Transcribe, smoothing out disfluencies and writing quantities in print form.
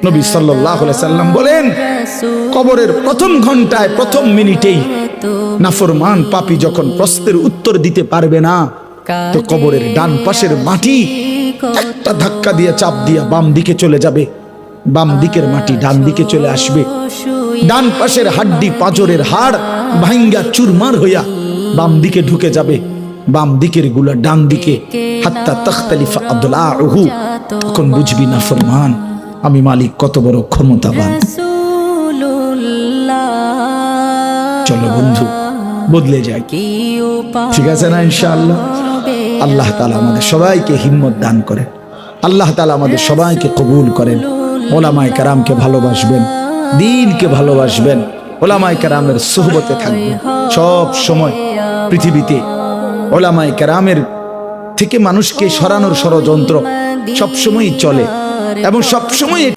নবী সাল্লাল্লাহু আলাইহি সাল্লাম বলেন, কবরের প্রথম ঘন্টায় প্রথম মিনিটেই নাফরমান পাপী যখন প্রশ্নের উত্তর দিতে পারবে না, তো কবরের ডান পাশের মাটি একটা ধাক্কা দিয়ে চাপ দিয়া বাম দিকে চলে যাবে, বাম দিকের মাটি ডান দিকে চলে আসবে, ডান পাশের হাড্ডি পাঁজরের হাড় ভাঙ্গা চুরমার হইয়া বাম দিকে ঢুকে যাবে, বাম দিকের গুলা ডান দিকে, হাত্তা তাখতালিফা আদলাউহু। তখন বুঝবি না ফরমান আমি মালিক কত বড় ক্ষমতাবান। চলো বন্ধু বদলে যাই, ঠিক আছে না? ইনশাআল্লাহ আল্লাহ তাআলা আমাদের সবাইকে হিম্মত দান করেন, আল্লাহ তাআলা আমাদের সবাইকে কবুল করেন। ওলামায়ে কেরামকে ভালোবাসবেন, দ্বীনকে ভালোবাসবেন, ওলামায়ে কেরামের সুহবতে থাকবেন। সব সময় পৃথিবীতে ওলামায়ে কেরামের থেকে মানুষকে সরানোর ষড়যন্ত্র সবসময়ই চলে এবং সবসময়